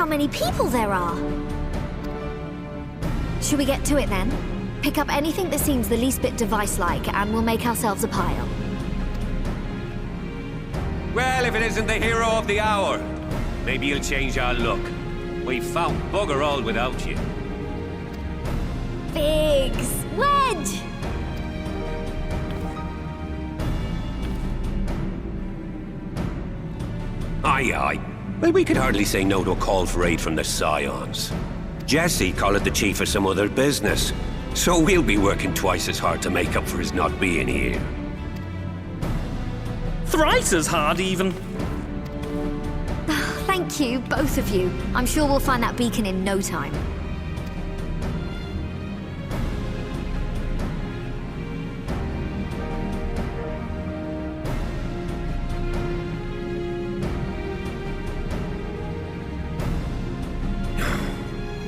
how many people there are. Should we get to it then? Pick up anything that seems the least bit device-like, and we'll make ourselves a pile. Well, if it isn't the hero of the hour, maybe you'll change our look. We've found bugger all without you. Biggs! Wedge! Aye, aye. Well, we could hardly say no to a call for aid from the Scions. Jesse called the chief for some other business, so we'll be working twice as hard to make up for his not being here. Thrice as hard, even. Thank you, both of you. I'm sure we'll find that beacon in no time.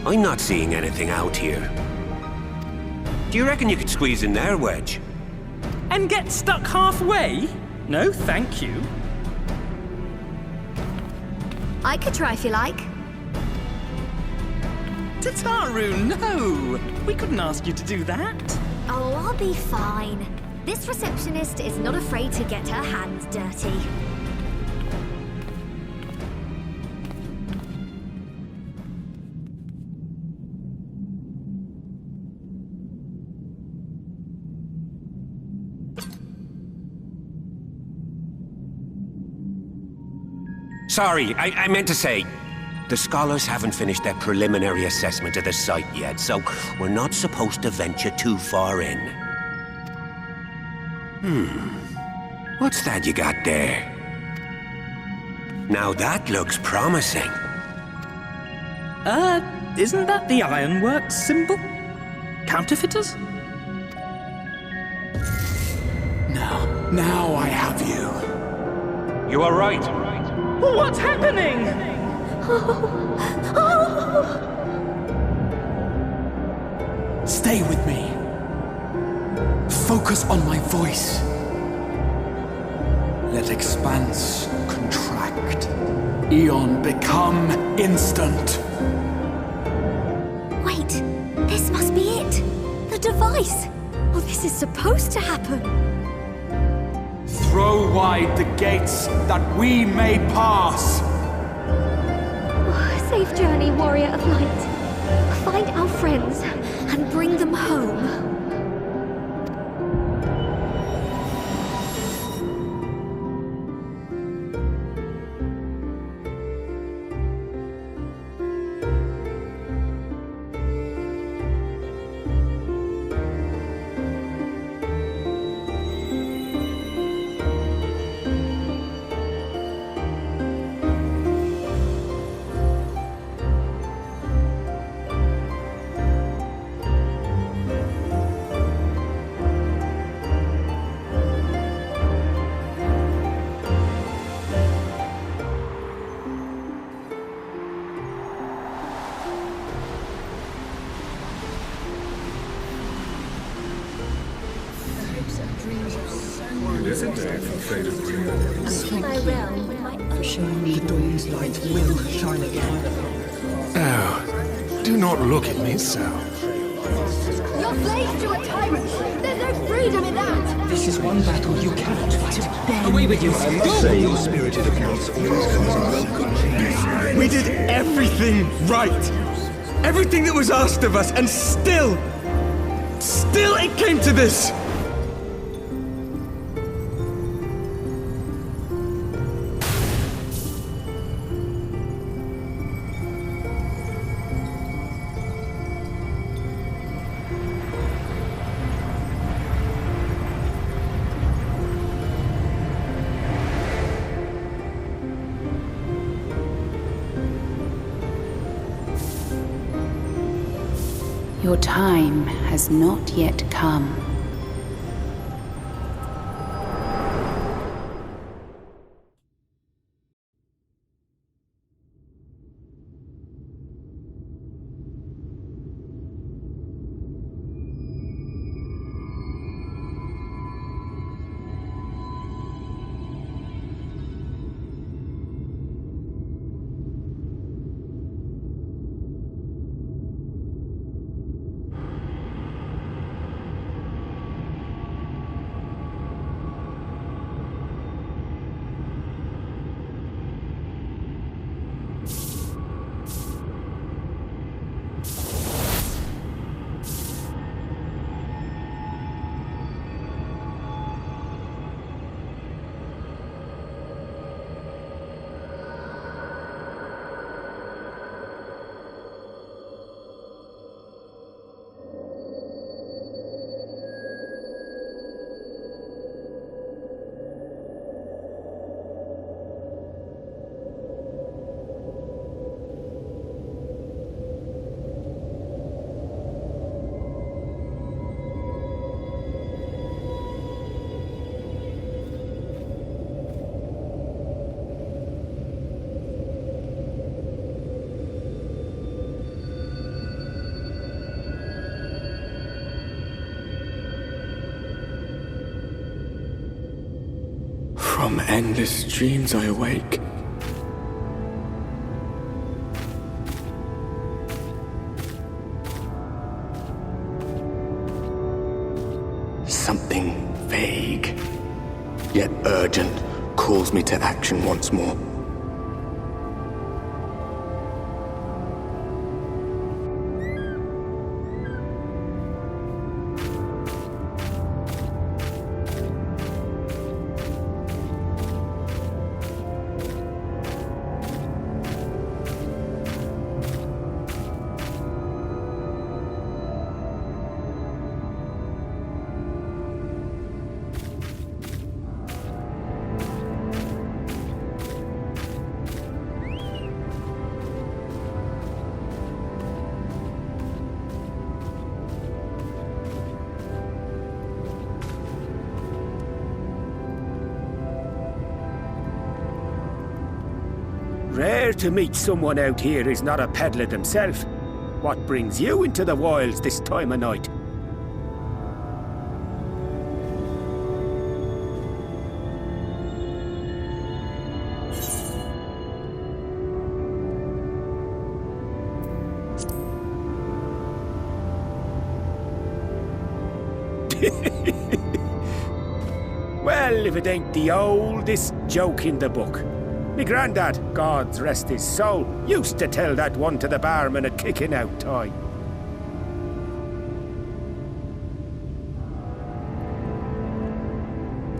I'm not seeing anything out here. Do you reckon you could squeeze in there, Wedge? And get stuck halfway? No, thank you. I could try if you like. Tataru, no! We couldn't ask you to do that. Oh, I'll be fine. This receptionist is not afraid to get her hands dirty. Sorry, I meant to say, the scholars haven't finished their preliminary assessment of the site yet, so we're not supposed to venture too far in. What's that you got there? Now that looks promising. Isn't that the Ironworks symbol? Counterfeiters? Now I have you. You are right. What's happening? Stay with me. Focus on my voice. Let expanse contract. Eon become instant. Wait, this must be it. The device. Oh, this is supposed to happen. Throw wide the gates that we may pass. Safe journey, warrior of light. Find our friends and bring them home. The dawn's light will shine again. Oh, do not look at me so. You're slaves to a tyrant! There's no freedom in that! This is one battle you cannot fight. Away with you! Say your spirited approach always comes in welcome. We did everything right! Everything that was asked of us, and still it came to this! Your time has not yet come. From endless dreams I awake. Something vague, yet urgent, calls me to action once more. Rare to meet someone out here who's not a peddler themselves. What brings you into the wilds this time of night? Well, if it ain't the oldest joke in the book. Me granddad, God's rest his soul, used to tell that one to the barman at kicking out time.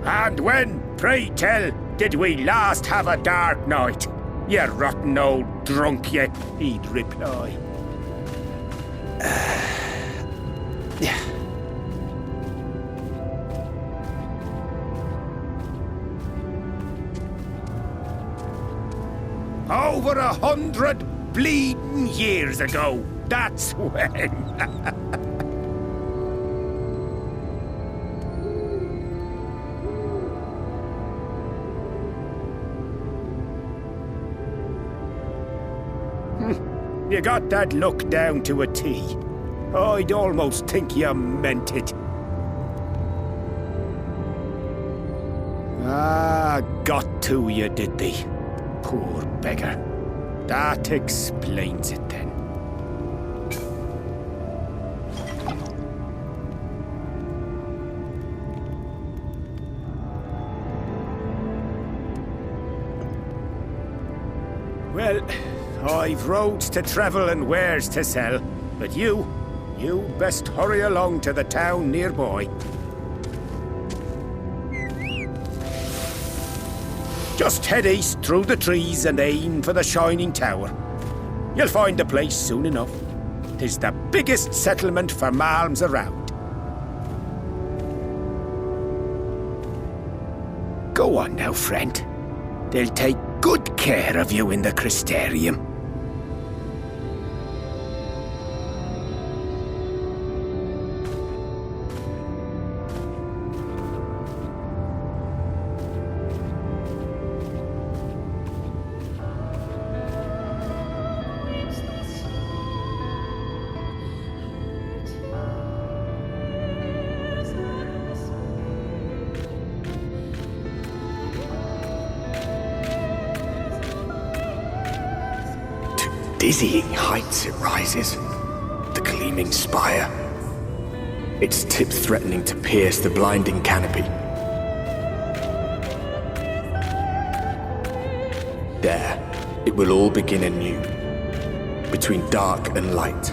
And when, pray tell, did we last have a dark night? You rotten old drunk, you, he'd reply. Over 100 bleeding years ago, that's when. You got that look down to a T. I'd almost think you meant it. Ah, got to you, did they? Poor beggar. That explains it then. Well, I've roads to travel and wares to sell, but you best hurry along to the town nearby. Just head east through the trees and aim for the Shining Tower. You'll find the place soon enough. 'Tis the biggest settlement for malms around. Go on now, friend. They'll take good care of you in the Crystarium. Dizzying heights it rises, the gleaming spire, its tip threatening to pierce the blinding canopy. There, it will all begin anew, between dark and light,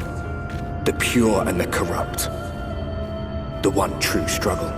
the pure and the corrupt, the one true struggle.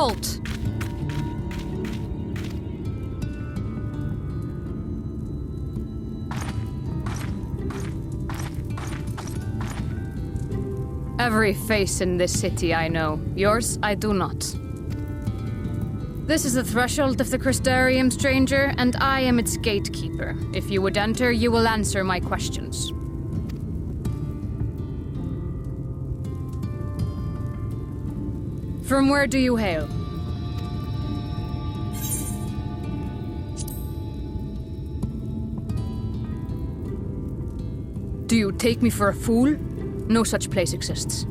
Halt! Every face in this city I know. Yours, I do not. This is the threshold of the Crystarium, stranger, and I am its gatekeeper. If you would enter, you will answer my questions. From where do you hail? Do you take me for a fool? No such place exists.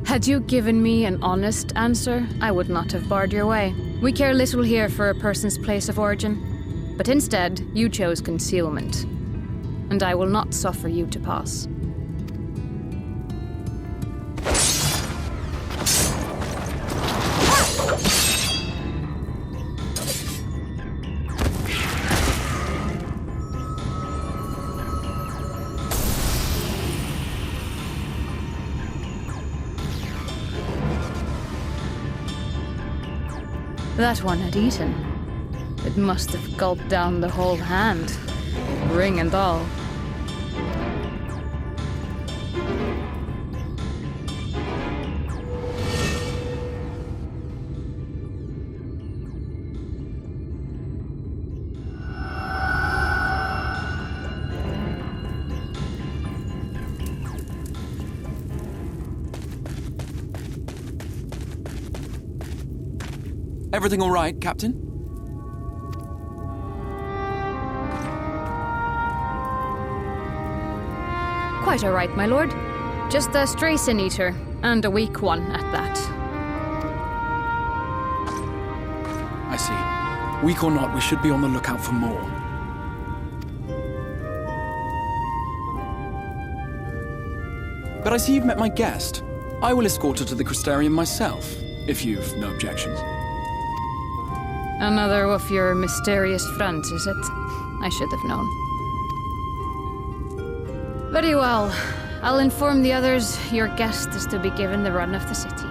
Had you given me an honest answer, I would not have barred your way. We care little here for a person's place of origin, but instead, you chose concealment. And I will not suffer you to pass. That one had eaten. It must have gulped down the whole hand, ring and all. Everything all right, Captain? Quite all right, my lord. Just a stray sin-eater, and a weak one at that. I see. Weak or not, we should be on the lookout for more. But I see you've met my guest. I will escort her to the Crystarium myself, if you've no objections. Another of your mysterious friends, is it? I should have known. Very well. I'll inform the others your guest is to be given the run of the city.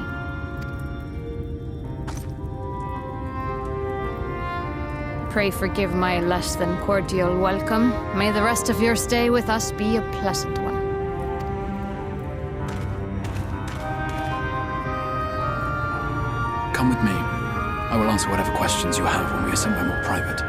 Pray forgive my less than cordial welcome. May the rest of your stay with us be a pleasant one. Come with me. I will answer whatever questions you have when we are somewhere more private.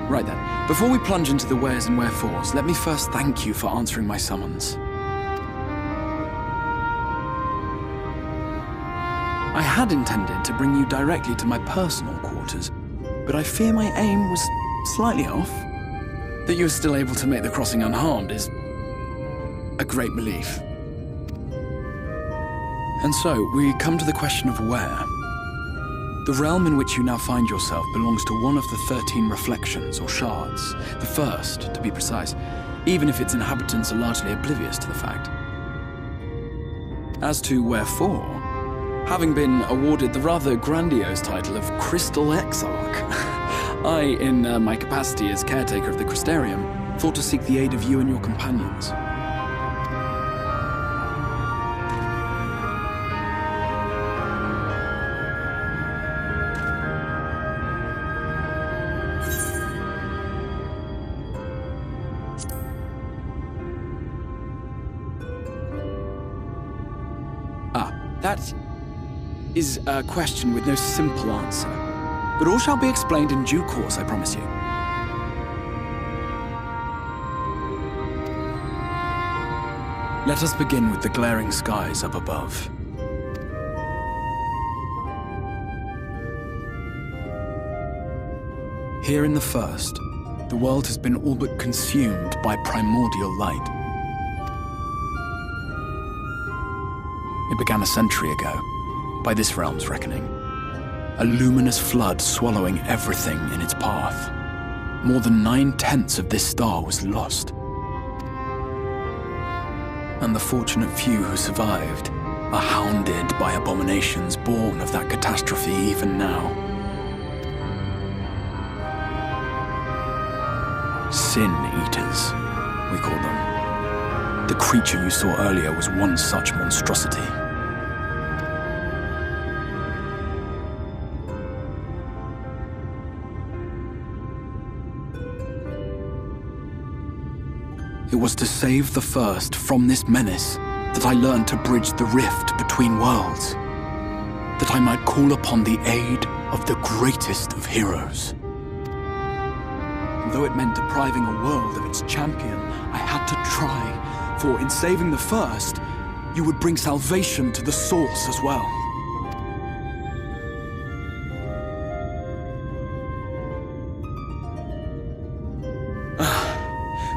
Right then, before we plunge into the wheres and wherefores, let me first thank you for answering my summons. I had intended to bring you directly to my personal quarters, but I fear my aim was slightly off. That you are still able to make the crossing unharmed is a great relief. And so, we come to the question of where. The realm in which you now find yourself belongs to one of the 13 reflections, or shards. The first, to be precise, even if its inhabitants are largely oblivious to the fact. As to wherefore, having been awarded the rather grandiose title of Crystal Exarch, I, in my capacity as caretaker of the Crystarium, thought to seek the aid of you and your companions. That is a question with no simple answer, but all shall be explained in due course, I promise you. Let us begin with the glaring skies up above. Here in the first, the world has been all but consumed by primordial light. It began a century ago, by this realm's reckoning. A luminous flood swallowing everything in its path. More than 9/10 of this star was lost. And the fortunate few who survived are hounded by abominations born of that catastrophe even now. Sin Eaters, we call them. The creature you saw earlier was one such monstrosity. It was to save the First from this menace that I learned to bridge the rift between worlds, that I might call upon the aid of the greatest of heroes. Though it meant depriving a world of its champion, I had to try, for in saving the First, you would bring salvation to the Source as well.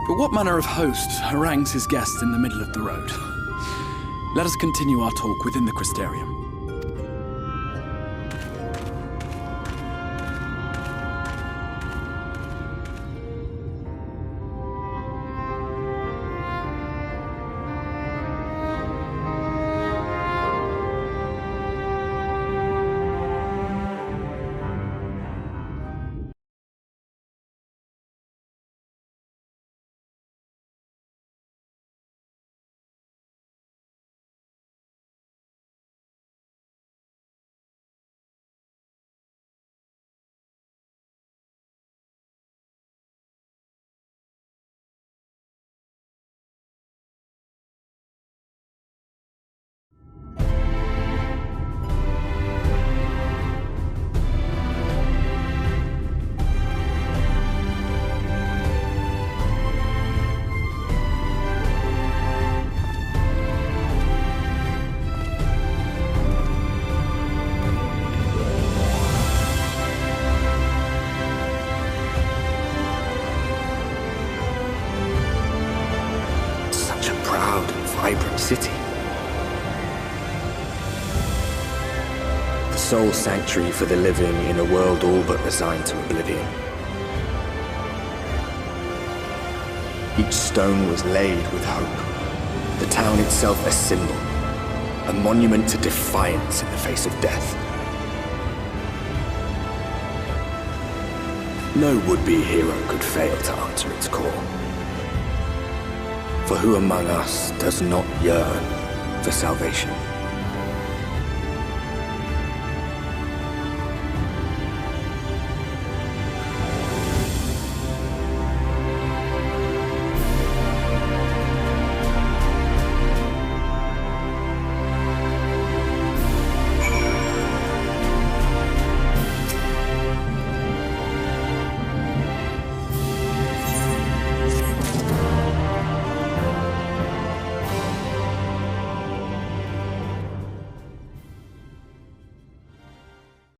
But what manner of host harangues his guests in the middle of the road? Let us continue our talk within the Crystarium. Vibrant city. The sole sanctuary for the living in a world all but resigned to oblivion. Each stone was laid with hope. The town itself a symbol, a monument to defiance in the face of death. No would-be hero could fail to answer its call. For who among us does not yearn for salvation?